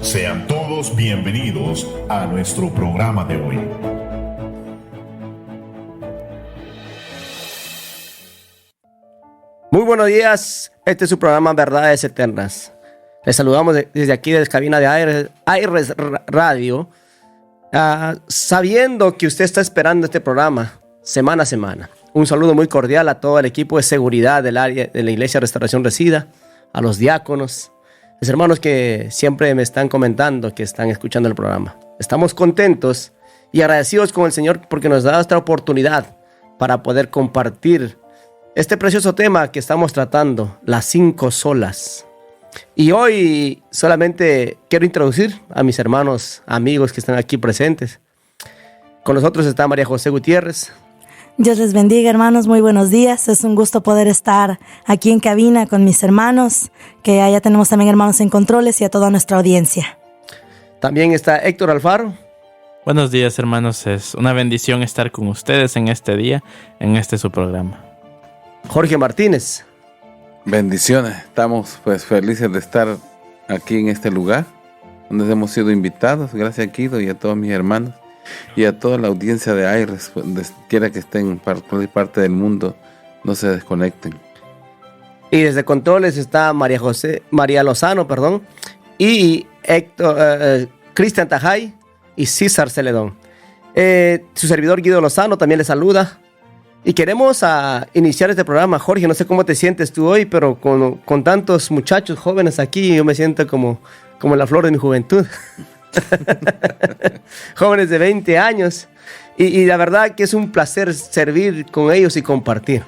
Sean todos bienvenidos a nuestro programa de hoy. Muy buenos días, este es su programa Verdades Eternas. Les saludamos desde aquí, desde cabina de Aires Radio, sabiendo que usted está esperando este programa semana a semana. Un saludo muy cordial a todo el equipo de seguridad del área de la Iglesia Restauración Resida, a los diáconos, los hermanos que siempre me están comentando que están escuchando el programa. Estamos contentos y agradecidos con el Señor porque nos da esta oportunidad para poder compartir este precioso tema que estamos tratando, las 5 solas. Y hoy solamente quiero introducir a mis hermanos, amigos que están aquí presentes. Con nosotros está María José Gutiérrez. Dios les bendiga, hermanos, muy buenos días. Es un gusto poder estar aquí en cabina con mis hermanos, que allá tenemos también hermanos en controles, y a toda nuestra audiencia. También está Héctor Alfaro. Buenos días, hermanos, es una bendición estar con ustedes en este día, en este su programa. Jorge Martínez. Bendiciones, estamos pues felices de estar aquí en este lugar donde hemos sido invitados. Gracias a Kido y a todos mis hermanos y a toda la audiencia de Aires, donde quiera que estén, para cualquier parte del mundo, no se desconecten. Y desde controles está María Lozano, y Héctor, Cristian Tajay y César Celedón. Su servidor Guido Lozano también le saluda. Y queremos iniciar este programa. Jorge, no sé cómo te sientes tú hoy, pero con tantos muchachos jóvenes aquí, yo me siento como la flor de mi juventud. Jóvenes de 20 años. Y la verdad que es un placer servir con ellos y compartir.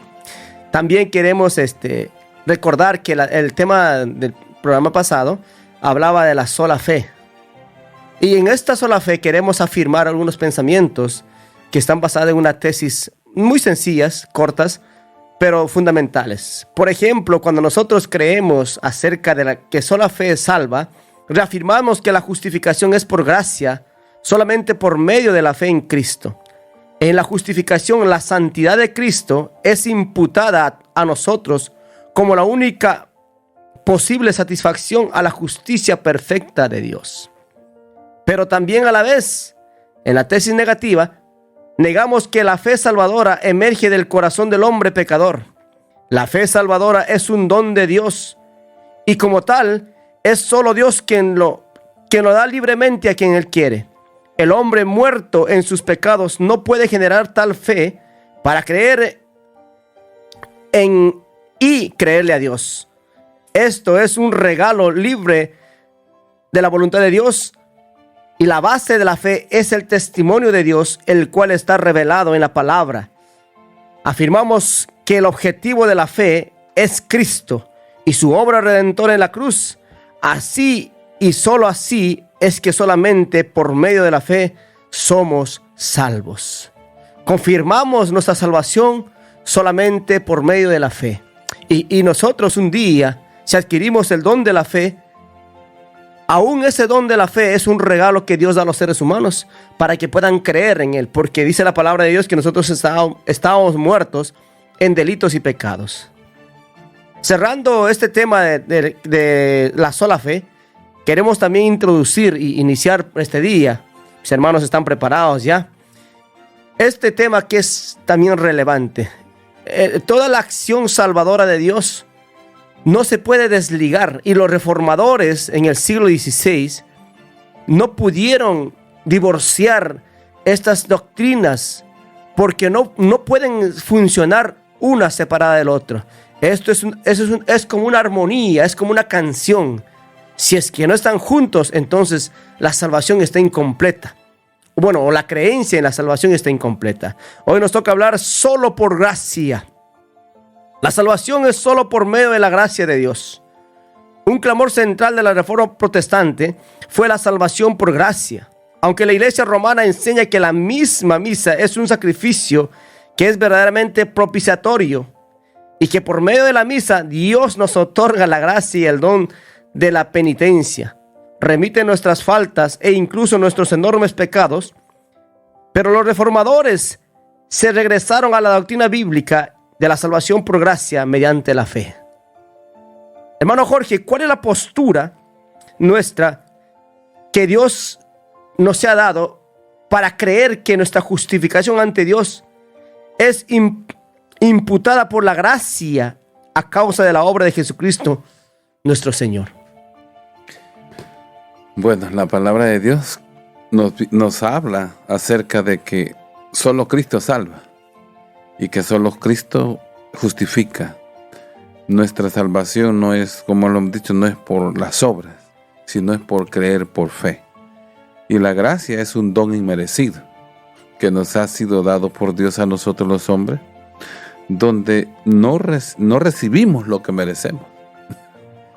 También queremos recordar que el tema del programa pasado hablaba de la sola fe. Y en esta sola fe queremos afirmar algunos pensamientos que están basados en una tesis muy sencillas, cortas, pero fundamentales. Por ejemplo, cuando nosotros creemos acerca de que sola fe salva, reafirmamos que la justificación es por gracia, solamente por medio de la fe en Cristo. En la justificación, la santidad de Cristo es imputada a nosotros como la única posible satisfacción a la justicia perfecta de Dios. Pero también a la vez, en la tesis negativa, negamos que la fe salvadora emerge del corazón del hombre pecador. La fe salvadora es un don de Dios y como tal es solo Dios quien lo da libremente a quien Él quiere. El hombre muerto en sus pecados no puede generar tal fe para creer en y creerle a Dios. Esto es un regalo libre de la voluntad de Dios. Y la base de la fe es el testimonio de Dios, el cual está revelado en la palabra. Afirmamos que el objetivo de la fe es Cristo y su obra redentora en la cruz. Así y solo así es que solamente por medio de la fe somos salvos. Confirmamos nuestra salvación solamente por medio de la fe. Y nosotros un día, si adquirimos el don de la fe, aún ese don de la fe es un regalo que Dios da a los seres humanos para que puedan creer en Él, porque dice la palabra de Dios que nosotros estábamos muertos en delitos y pecados. Cerrando este tema de la sola fe, queremos también introducir y iniciar este día. Mis hermanos están preparados ya. Este tema que es también relevante. Toda la acción salvadora de Dios no se puede desligar, y los reformadores en el siglo XVI no pudieron divorciar estas doctrinas porque no pueden funcionar una separada del otro. Esto es como una armonía, es como una canción. Si es que no están juntos, entonces la salvación está incompleta. O la creencia en la salvación está incompleta. Hoy nos toca hablar solo por gracia. La salvación es solo por medio de la gracia de Dios. Un clamor central de la Reforma Protestante fue la salvación por gracia. Aunque la Iglesia Romana enseña que la misma misa es un sacrificio que es verdaderamente propiciatorio y que por medio de la misa Dios nos otorga la gracia y el don de la penitencia, remite nuestras faltas e incluso nuestros enormes pecados, pero los reformadores se regresaron a la doctrina bíblica de la salvación por gracia mediante la fe. Hermano Jorge, ¿cuál es la postura nuestra que Dios nos ha dado para creer que nuestra justificación ante Dios es imputada por la gracia a causa de la obra de Jesucristo, nuestro Señor. Bueno, la palabra de Dios nos habla acerca de que solo Cristo salva y que solo Cristo justifica. Nuestra salvación no es, como lo hemos dicho, no es por las obras, sino es por creer por fe. Y la gracia es un don inmerecido que nos ha sido dado por Dios a nosotros los hombres, donde no recibimos lo que merecemos.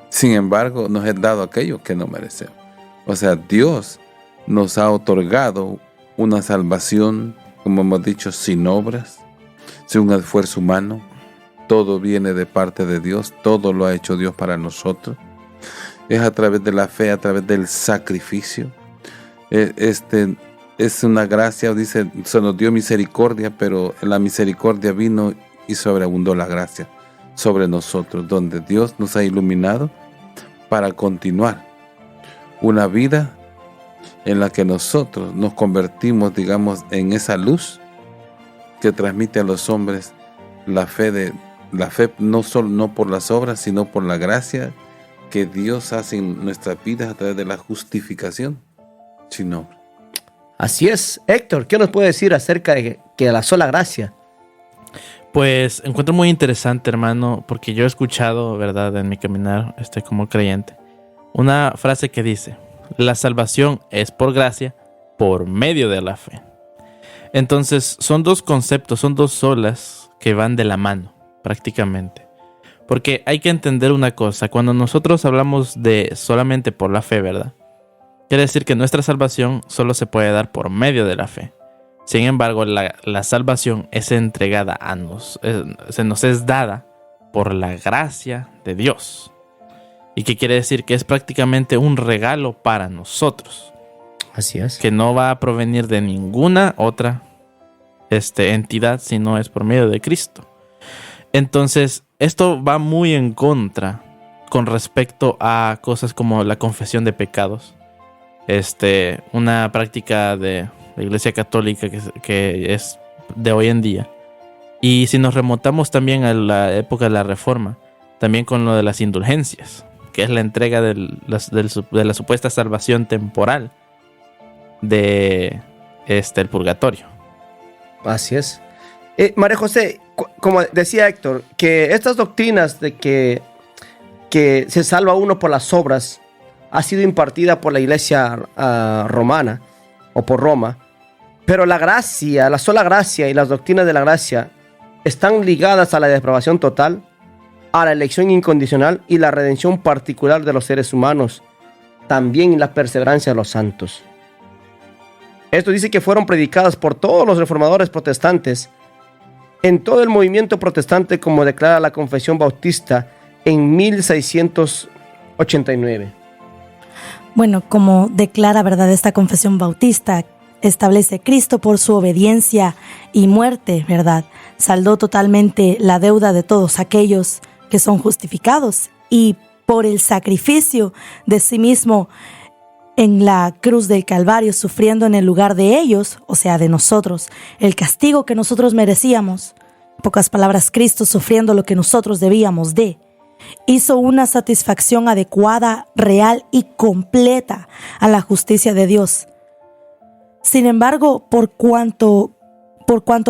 Sin embargo, nos es dado aquello que no merecemos. O sea, Dios nos ha otorgado una salvación, como hemos dicho, sin obras, sin un esfuerzo humano. Todo viene de parte de Dios, todo lo ha hecho Dios para nosotros. Es a través de la fe, a través del sacrificio. Es una gracia, dice, se nos dio misericordia, pero la misericordia vino y sobreabundó la gracia sobre nosotros, donde Dios nos ha iluminado para continuar una vida en la que nosotros nos convertimos, digamos, en esa luz que transmite a los hombres la fe no solo no por las obras, sino por la gracia que Dios hace en nuestras vidas a través de la justificación sin obra. Así es. Héctor, ¿qué nos puede decir acerca de la sola gracia? Pues encuentro muy interesante, hermano, porque yo he escuchado, ¿verdad?, en mi caminar como creyente, una frase que dice: la salvación es por gracia, por medio de la fe. Entonces, son dos conceptos, son dos solas que van de la mano, prácticamente. Porque hay que entender una cosa: cuando nosotros hablamos de solamente por la fe, ¿verdad?, quiere decir que nuestra salvación solo se puede dar por medio de la fe. Sin embargo, la salvación es entregada a nos es dada por la gracia de Dios. ¿Y qué quiere decir? Que es prácticamente un regalo para nosotros. Así es. Que no va a provenir de ninguna otra entidad, sino es por medio de Cristo. Entonces, esto va muy en contra con respecto a cosas como la confesión de pecados. Una práctica de la Iglesia Católica que es de hoy en día. Y si nos remontamos también a la época de la Reforma, también con lo de las indulgencias, que es la entrega de la supuesta salvación temporal de el purgatorio. Así es. María José, como decía Héctor, que estas doctrinas de que se salva uno por las obras ha sido impartida por la Iglesia romana o por Roma, pero la gracia, la sola gracia y las doctrinas de la gracia están ligadas a la depravación total, a la elección incondicional y la redención particular de los seres humanos, también la perseverancia de los santos. Esto dice que fueron predicadas por todos los reformadores protestantes en todo el movimiento protestante, como declara la Confesión Bautista en 1689. Bueno, como declara, ¿verdad?, esta Confesión Bautista, establece: Cristo por su obediencia y muerte, ¿verdad?, saldó totalmente la deuda de todos aquellos que son justificados, y por el sacrificio de sí mismo en la cruz del Calvario, sufriendo en el lugar de ellos, o sea, de nosotros, el castigo que nosotros merecíamos. En pocas palabras, Cristo sufriendo lo que nosotros debíamos de, hizo una satisfacción adecuada, real y completa a la justicia de Dios. Sin embargo, por cuanto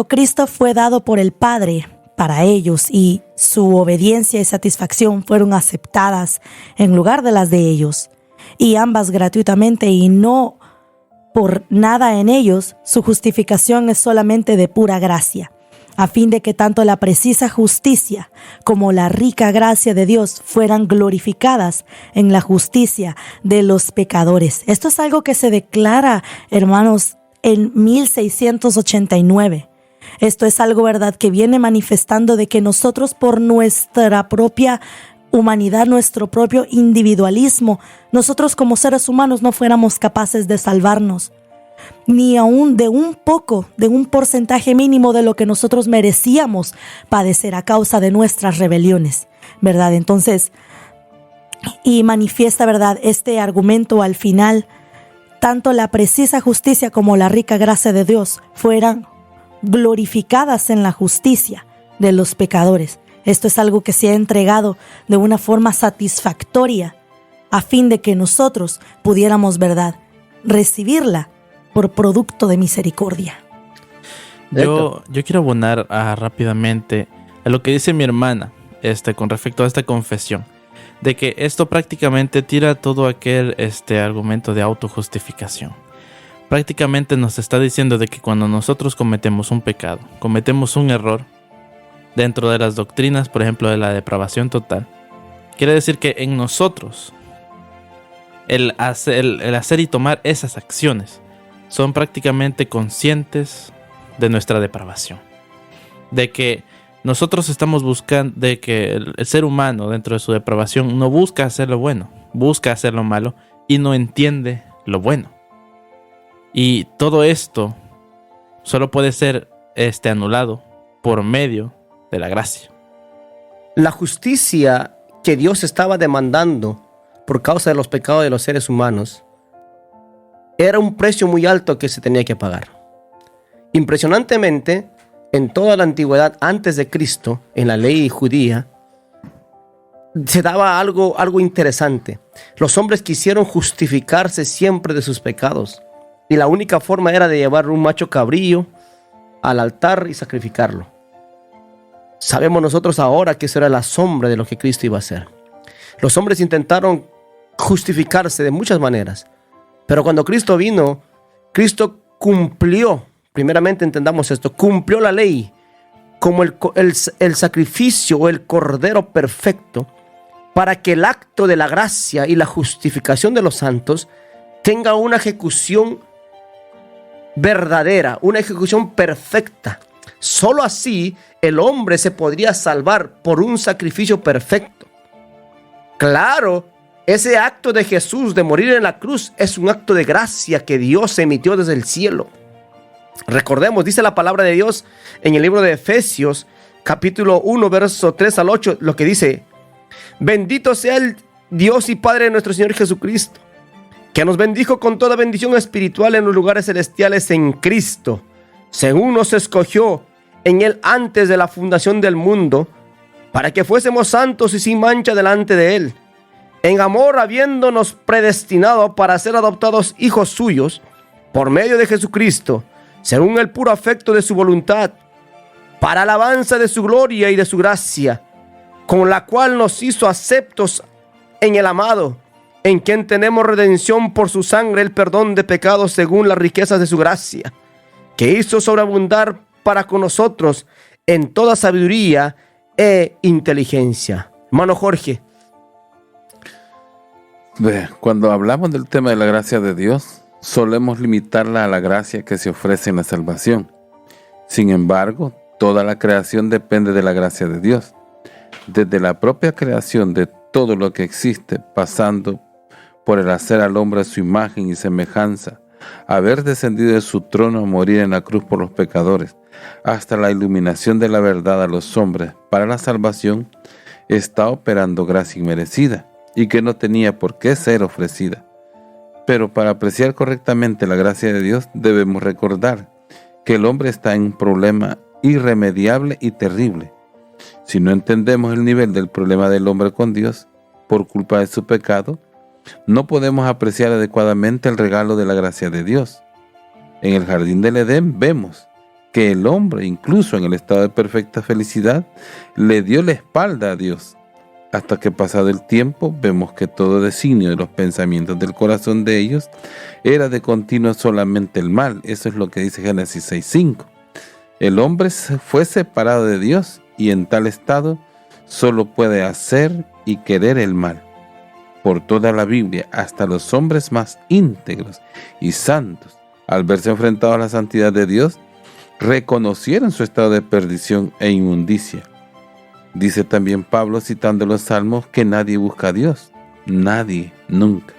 Cristo fue dado por el Padre para ellos y su obediencia y satisfacción fueron aceptadas en lugar de las de ellos, y ambas gratuitamente y no por nada en ellos, su justificación es solamente de pura gracia, a fin de que tanto la precisa justicia como la rica gracia de Dios fueran glorificadas en la justicia de los pecadores. Esto es algo que se declara, hermanos, en 1689. Esto es algo, ¿verdad?, que viene manifestando de que nosotros, por nuestra propia humanidad, nuestro propio individualismo, nosotros como seres humanos no fuéramos capaces de salvarnos, ni aún de un porcentaje mínimo de lo que nosotros merecíamos padecer a causa de nuestras rebeliones, ¿verdad? Entonces, y manifiesta, ¿verdad?, este argumento al final tanto la precisa justicia como la rica gracia de Dios fueran glorificadas en la justicia de los pecadores. Esto es algo que se ha entregado de una forma satisfactoria a fin de que nosotros pudiéramos, ¿verdad?, recibirla por producto de misericordia. Yo quiero abonar rápidamente a lo que dice mi hermana con respecto a esta confesión, de que esto prácticamente tira todo aquel argumento de autojustificación. Prácticamente nos está diciendo de que cuando nosotros cometemos un pecado, cometemos un error dentro de las doctrinas, por ejemplo, de la depravación total, quiere decir que en nosotros el hacer y tomar esas acciones son prácticamente conscientes de nuestra depravación, de que nosotros estamos buscando, de que el ser humano dentro de su depravación no busca hacer lo bueno, busca hacer lo malo y no entiende lo bueno. Y todo esto solo puede ser anulado por medio de la gracia. La justicia que Dios estaba demandando por causa de los pecados de los seres humanos era un precio muy alto que se tenía que pagar. Impresionantemente, en toda la antigüedad antes de Cristo, en la ley judía, se daba algo interesante. Los hombres quisieron justificarse siempre de sus pecados, y la única forma era de llevar un macho cabrillo al altar y sacrificarlo. Sabemos nosotros ahora que eso era la sombra de lo que Cristo iba a hacer. Los hombres intentaron justificarse de muchas maneras, pero cuando Cristo vino, Cristo cumplió. Primeramente entendamos esto, cumplió la ley como el sacrificio o el cordero perfecto para que el acto de la gracia y la justificación de los santos tenga una ejecución verdadera, una ejecución perfecta. Solo así el hombre se podría salvar por un sacrificio perfecto. Claro, ese acto de Jesús de morir en la cruz es un acto de gracia que Dios emitió desde el cielo. Recordemos, dice la palabra de Dios en el libro de Efesios, capítulo 1, verso 3 al 8, lo que dice: bendito sea el Dios y Padre de nuestro Señor Jesucristo, que nos bendijo con toda bendición espiritual en los lugares celestiales en Cristo, según nos escogió en Él antes de la fundación del mundo, para que fuésemos santos y sin mancha delante de Él, en amor habiéndonos predestinado para ser adoptados hijos suyos, por medio de Jesucristo, según el puro afecto de su voluntad, para alabanza de su gloria y de su gracia, con la cual nos hizo aceptos en el amado, en quien tenemos redención por su sangre, el perdón de pecados según las riquezas de su gracia, que hizo sobreabundar para con nosotros en toda sabiduría e inteligencia. Hermano Jorge. Cuando hablamos del tema de la gracia de Dios, solemos limitarla a la gracia que se ofrece en la salvación. Sin embargo, toda la creación depende de la gracia de Dios. Desde la propia creación de todo lo que existe, pasando por el hacer al hombre a su imagen y semejanza, haber descendido de su trono a morir en la cruz por los pecadores, hasta la iluminación de la verdad a los hombres para la salvación, está operando gracia inmerecida y que no tenía por qué ser ofrecida. Pero para apreciar correctamente la gracia de Dios, debemos recordar que el hombre está en un problema irremediable y terrible. Si no entendemos el nivel del problema del hombre con Dios, por culpa de su pecado, no podemos apreciar adecuadamente el regalo de la gracia de Dios. En el jardín del Edén vemos que el hombre, incluso en el estado de perfecta felicidad, le dio la espalda a Dios. Hasta que pasado el tiempo, vemos que todo designio de los pensamientos del corazón de ellos era de continuo solamente el mal. Eso es lo que dice Génesis 6:5. El hombre fue separado de Dios y en tal estado solo puede hacer y querer el mal. Por toda la Biblia, hasta los hombres más íntegros y santos, al verse enfrentados a la santidad de Dios, reconocieron su estado de perdición e inmundicia. Dice también Pablo, citando los salmos, que nadie busca a Dios. Nadie, nunca.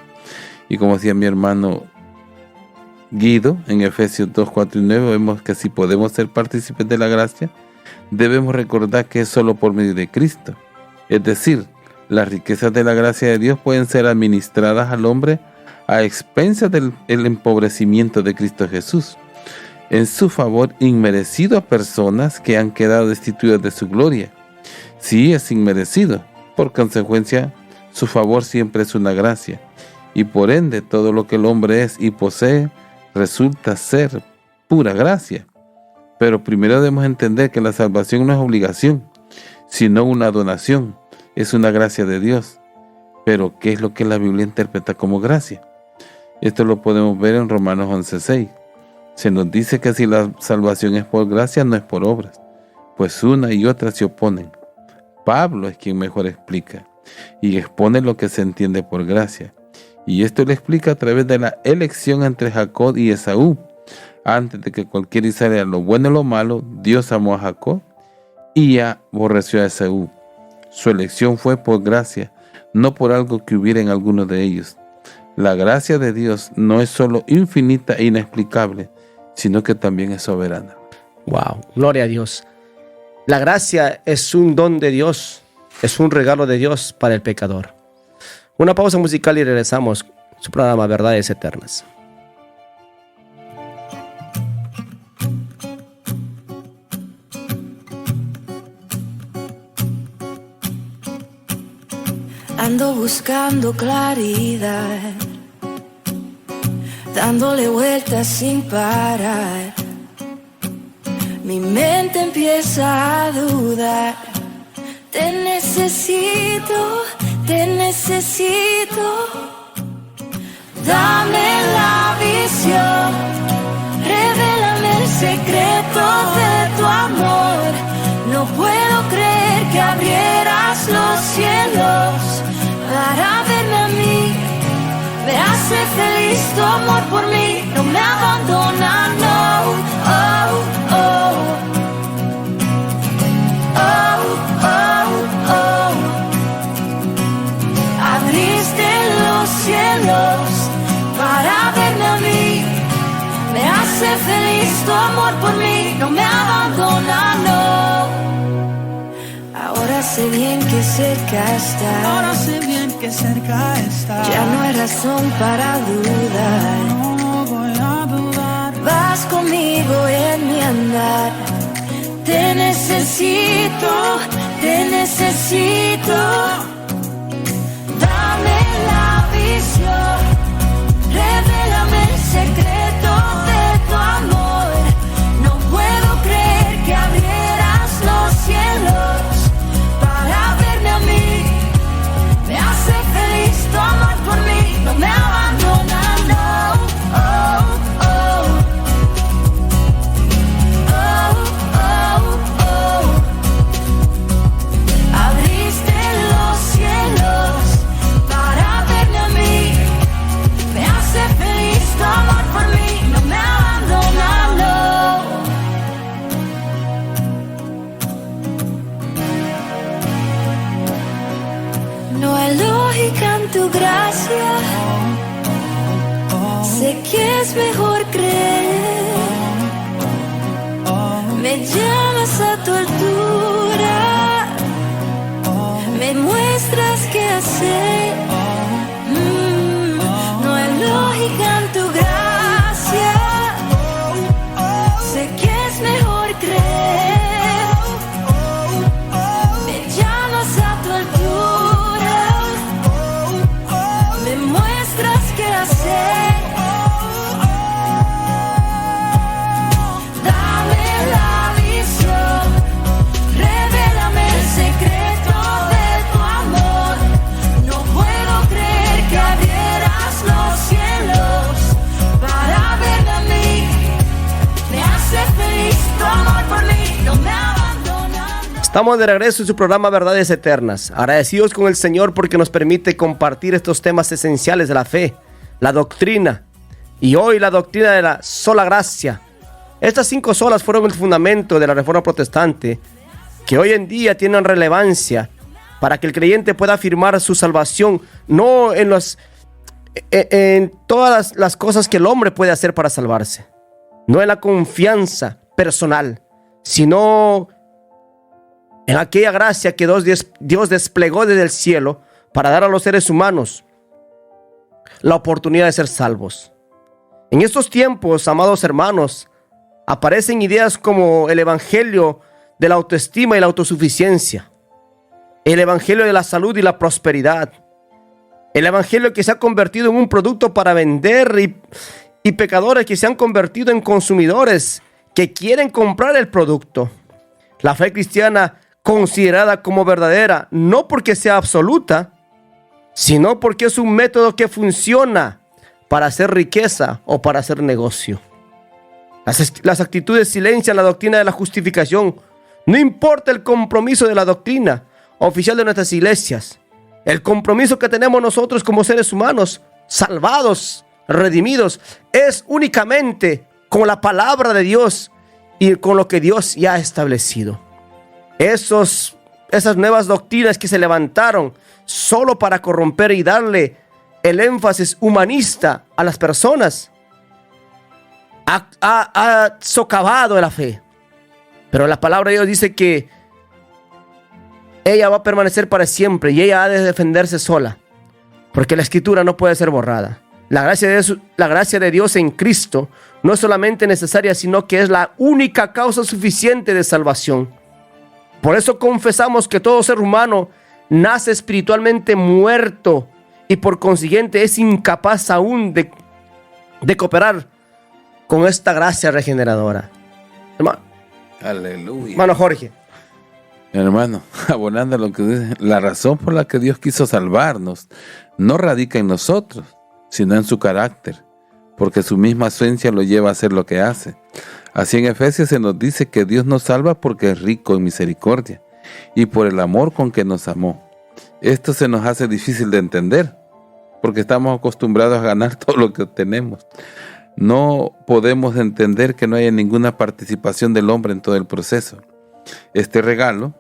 Y como decía mi hermano Guido, en Efesios 2, 4 y 9, vemos que si podemos ser partícipes de la gracia, debemos recordar que es solo por medio de Cristo. Es decir, las riquezas de la gracia de Dios pueden ser administradas al hombre a expensas del el empobrecimiento de Cristo Jesús, en su favor inmerecido a personas que han quedado destituidas de su gloria. Sí, es inmerecido. Por consecuencia, su favor siempre es una gracia, y por ende todo lo que el hombre es y posee resulta ser pura gracia. Pero primero debemos entender que la salvación no es obligación, sino una donación, es una gracia de Dios. Pero ¿qué es lo que la Biblia interpreta como gracia? Esto lo podemos ver en Romanos 11:6. Se nos dice que si la salvación es por gracia, no es por obras, pues una y otra se oponen. Pablo es quien mejor explica y expone lo que se entiende por gracia. Y esto lo explica a través de la elección entre Jacob y Esaú. Antes de que cualquiera hiciera lo bueno y lo malo, Dios amó a Jacob y aborreció a Esaú. Su elección fue por gracia, no por algo que hubiera en alguno de ellos. La gracia de Dios no es solo infinita e inexplicable, sino que también es soberana. Wow, gloria a Dios. La gracia es un don de Dios, es un regalo de Dios para el pecador. Una pausa musical y regresamos. Su programa Verdades Eternas. Ando buscando claridad, dándole vueltas sin parar. Mi mente empieza a dudar. Te necesito, te necesito. Dame la visión, revélame el secreto de tu amor. No puedo creer que abrieras los cielos para verme a mí. Me hace feliz tu amor por mí, no me abandona, no. Oh, oh. Oh, oh, oh. Abriste los cielos para verme a mí. Me hace feliz tu amor por mí, no me abandona, no. Ahora sé bien que cerca estás. Ahora sé bien que cerca estás. Ya no hay razón para dudar. No voy a dudar. Vas conmigo en mi andar. Te necesito, te necesito. Dame la visión, revélame el secreto de tu amor. No puedo creer que abrieras los cielos para verme a mí. Me hace feliz tu amor por mí, no me abandona, no. Oh, oh. Oh, oh, oh. Abriste los cielos para verme a mí. Me hace feliz tu amor por mí, no me abandona, no. No hay lógica en tu gracia. Sé que es mejor creer. Me llamas a tu altura. Me muestras qué hacer. No hay lógica en tu gracia. Sé que es mejor creer. Me llamas a tu altura. Me muestras qué hacer. Dame la visión, revélame el secreto de tu amor. No puedo creer que abrieras los cielos para verme a mí. Me hace feliz tu amor por mí, no me abandona. Estamos de regreso en su programa Verdades Eternas. Agradecidos con el Señor porque nos permite compartir estos temas esenciales de la fe, la doctrina, y hoy la doctrina de la sola gracia. Estas 5 solas fueron el fundamento de la Reforma Protestante, que hoy en día tienen relevancia para que el creyente pueda afirmar su salvación, no en todas las cosas que el hombre puede hacer para salvarse, no en la confianza personal, sino en aquella gracia que Dios desplegó desde el cielo para dar a los seres humanos la oportunidad de ser salvos. En estos tiempos, amados hermanos, aparecen ideas como el evangelio de la autoestima y la autosuficiencia, el evangelio de la salud y la prosperidad, el evangelio que se ha convertido en un producto para vender y pecadores que se han convertido en consumidores que quieren comprar el producto. La fe cristiana, considerada como verdadera, no porque sea absoluta, sino porque es un método que funciona para hacer riqueza o para hacer negocio. Las actitudes silencian la doctrina de la justificación. No importa el compromiso de la doctrina oficial de nuestras iglesias, el compromiso que tenemos nosotros como seres humanos, salvados, redimidos, es únicamente con la palabra de Dios y con lo que Dios ya ha establecido. Esas nuevas doctrinas que se levantaron solo para corromper y darle el énfasis humanista a las personas ha socavado la fe. Pero la palabra de Dios dice que ella va a permanecer para siempre y ella ha de defenderse sola, porque la escritura no puede ser borrada. La gracia de Dios en Cristo no es solamente necesaria, sino que es la única causa suficiente de salvación. Por eso confesamos que todo ser humano nace espiritualmente muerto y por consiguiente es incapaz aún de cooperar con esta gracia regeneradora. Aleluya. Hermano Jorge. Hermano, abonando lo que dice, la razón por la que Dios quiso salvarnos no radica en nosotros, sino en su carácter, porque su misma esencia lo lleva a hacer lo que hace. Así en Efesios se nos dice que Dios nos salva porque es rico en misericordia y por el amor con que nos amó. Esto se nos hace difícil de entender, porque estamos acostumbrados a ganar todo lo que obtenemos. No podemos entender que no haya ninguna participación del hombre en todo el proceso. Este regalo,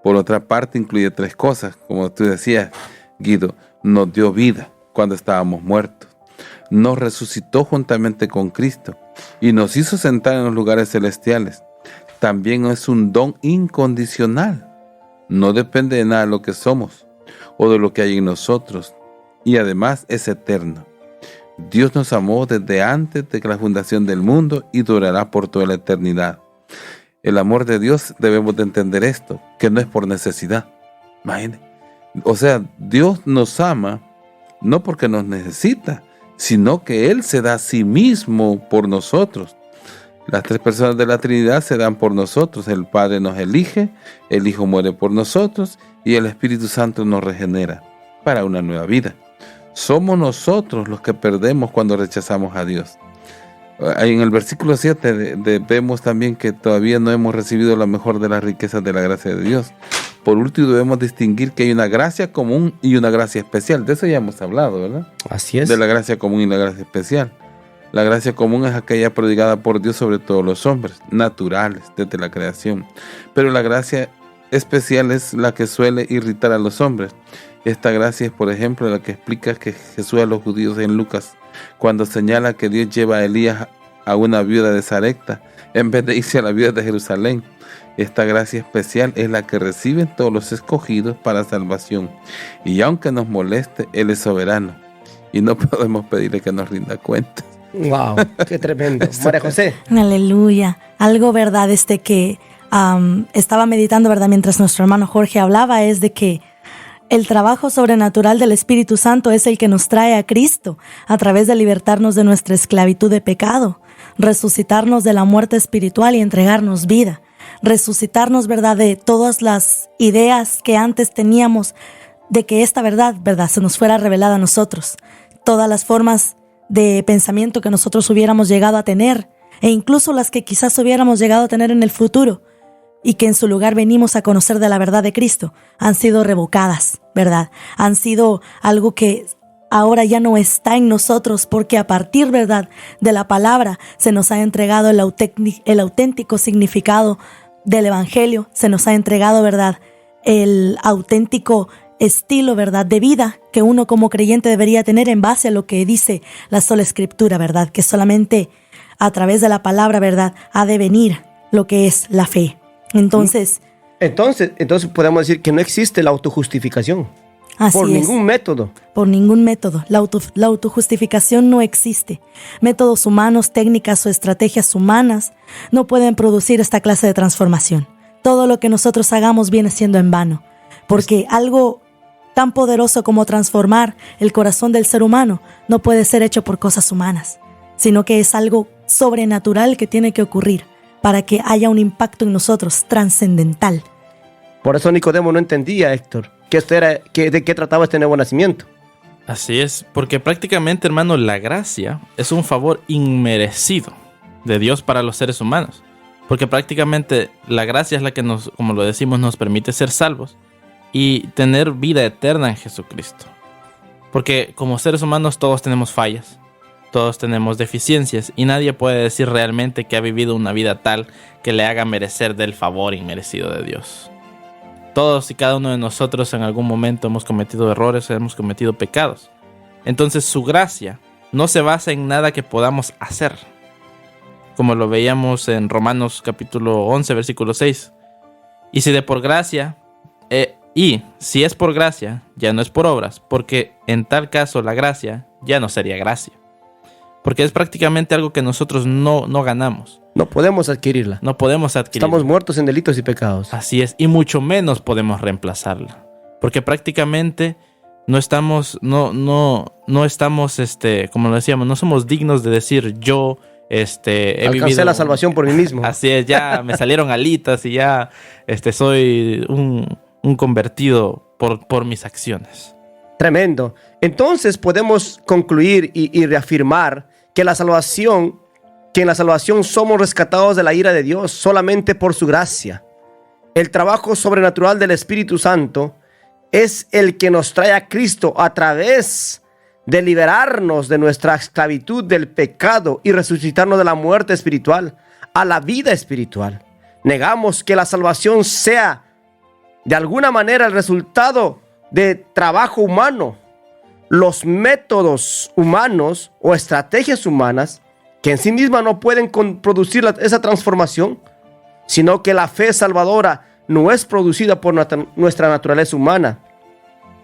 por otra parte, incluye tres cosas. Como tú decías, Guido, nos dio vida cuando estábamos muertos. Nos resucitó juntamente con Cristo y nos hizo sentar en los lugares celestiales. También es un don incondicional. No depende de nada de lo que somos o de lo que hay en nosotros. Y además es eterno. Dios nos amó desde antes de la fundación del mundo y durará por toda la eternidad. El amor de Dios, debemos de entender esto, que no es por necesidad. Imagínense. O sea, Dios nos ama no porque nos necesita, sino que Él se da a sí mismo por nosotros. Las tres personas de la Trinidad se dan por nosotros. El Padre nos elige, el Hijo muere por nosotros y el Espíritu Santo nos regenera para una nueva vida. Somos nosotros los que perdemos cuando rechazamos a Dios. En el versículo 7 vemos también que todavía no hemos recibido la mejor de las riquezas de la gracia de Dios. Por último, debemos distinguir que hay una gracia común y una gracia especial. De eso ya hemos hablado, ¿verdad? Así es. De la gracia común y la gracia especial. La gracia común es aquella prodigada por Dios sobre todos los hombres, naturales, desde la creación. Pero la gracia especial es la que suele irritar a los hombres. Esta gracia es, por ejemplo, la que explica que Jesús a los judíos en Lucas, cuando señala que Dios lleva a Elías a una viuda de Sarepta, en vez de irse a la viuda de Jerusalén. Esta gracia especial es la que reciben todos los escogidos para salvación. Y aunque nos moleste, Él es soberano. Y no podemos pedirle que nos rinda cuentas. ¡Wow! ¡Qué tremendo! María José. Aleluya. Algo, verdad, que estaba meditando, verdad, mientras nuestro hermano Jorge hablaba, es de que el trabajo sobrenatural del Espíritu Santo es el que nos trae a Cristo a través de libertarnos de nuestra esclavitud de pecado, resucitarnos de la muerte espiritual y entregarnos vida, resucitarnos, verdad, de todas las ideas que antes teníamos de que esta verdad, se nos fuera revelada a nosotros, todas las formas de pensamiento que nosotros hubiéramos llegado a tener e incluso las que quizás hubiéramos llegado a tener en el futuro, y que en su lugar venimos a conocer de la verdad de Cristo, han sido revocadas, ¿verdad? Han sido algo que ahora ya no está en nosotros, porque a partir, ¿verdad?, de la palabra se nos ha entregado el auténtico significado del Evangelio, se nos ha entregado, ¿verdad?, el auténtico estilo, ¿verdad?, de vida que uno como creyente debería tener en base a lo que dice la sola Escritura, ¿verdad?, que solamente a través de la palabra, ¿verdad?, ha de venir lo que es la fe. Entonces podemos decir que no existe la autojustificación. Así por es. ningún método. Por ningún método. La autojustificación no existe. Métodos humanos, técnicas o estrategias humanas no pueden producir esta clase de transformación. Todo lo que nosotros hagamos viene siendo en vano, porque algo tan poderoso como transformar el corazón del ser humano no puede ser hecho por cosas humanas, sino que es algo sobrenatural que tiene que ocurrir para que haya un impacto en nosotros trascendental. Por eso Nicodemo no entendía, Héctor, de qué trataba este nuevo nacimiento. Así es, porque prácticamente, hermano, la gracia es un favor inmerecido de Dios para los seres humanos. Porque prácticamente la gracia es la que nos, como lo decimos, nos permite ser salvos y tener vida eterna en Jesucristo. Porque como seres humanos todos tenemos fallas, todos tenemos deficiencias y nadie puede decir realmente que ha vivido una vida tal que le haga merecer del favor inmerecido de Dios. Todos y cada uno de nosotros en algún momento hemos cometido errores, hemos cometido pecados. Entonces su gracia no se basa en nada que podamos hacer, como lo veíamos en Romanos capítulo 11, versículo 6. Y si de por gracia, si es por gracia, ya no es por obras, porque en tal caso la gracia ya no sería gracia. Porque es prácticamente algo que nosotros no ganamos. No podemos adquirirla. No podemos adquirirla. Estamos muertos en delitos y pecados. Así es, y mucho menos podemos reemplazarla. Porque prácticamente no estamos, como lo decíamos, no somos dignos de decir yo alcancé la salvación por mí mismo. Así es, ya me salieron alitas y ya soy un convertido por mis acciones. Tremendo. Entonces podemos concluir y reafirmar que en la salvación somos rescatados de la ira de Dios solamente por su gracia. El trabajo sobrenatural del Espíritu Santo es el que nos trae a Cristo a través de liberarnos de nuestra esclavitud del pecado y resucitarnos de la muerte espiritual a la vida espiritual. Negamos que la salvación sea de alguna manera el resultado de trabajo humano, los métodos humanos o estrategias humanas que en sí mismas no pueden producir esa transformación, sino que la fe salvadora no es producida por nuestra naturaleza humana,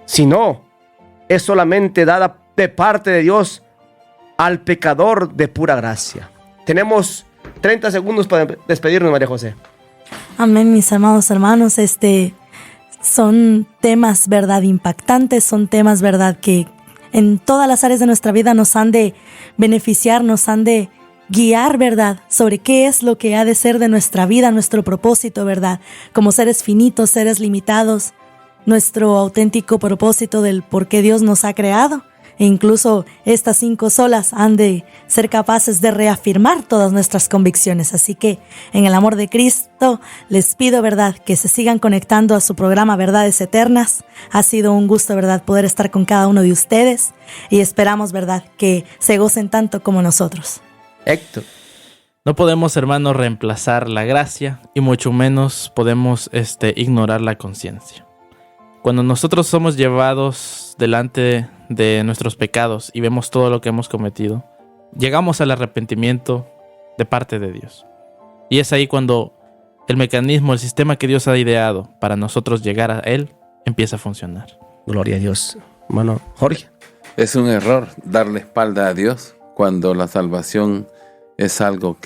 sino es solamente dada de parte de Dios al pecador de pura gracia. Tenemos 30 segundos para despedirnos, María José. Amén, mis amados hermanos. Son temas, verdad, impactantes, son temas, verdad, que en todas las áreas de nuestra vida nos han de beneficiar, nos han de guiar, verdad, sobre qué es lo que ha de ser de nuestra vida, nuestro propósito, verdad, como seres finitos, seres limitados, nuestro auténtico propósito del por qué Dios nos ha creado. E incluso estas 5 solas han de ser capaces de reafirmar todas nuestras convicciones. Así que en el amor de Cristo les pido, verdad, que se sigan conectando a su programa Verdades Eternas. Ha sido un gusto, verdad, poder estar con cada uno de ustedes y esperamos, verdad, que se gocen tanto como nosotros. Héctor. No podemos, hermanos, reemplazar la gracia y mucho menos podemos ignorar la conciencia. Cuando nosotros somos llevados delante de nuestros pecados y vemos todo lo que hemos cometido, llegamos al arrepentimiento de parte de Dios. Y es ahí cuando el mecanismo, el sistema que Dios ha ideado para nosotros llegar a Él, empieza a funcionar. Gloria a Dios. Hermano Jorge. Es un error darle espalda a Dios cuando la salvación es algo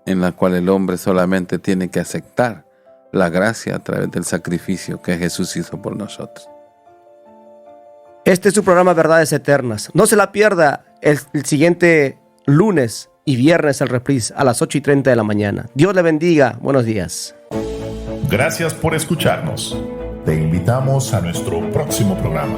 en la cual el hombre solamente tiene que aceptar la gracia a través del sacrificio que Jesús hizo por nosotros. Este es su programa Verdades Eternas. No se la pierda el siguiente lunes y viernes el reprise a las 8:30 de la mañana. Dios le bendiga. Buenos días. Gracias por escucharnos. Te invitamos a nuestro próximo programa.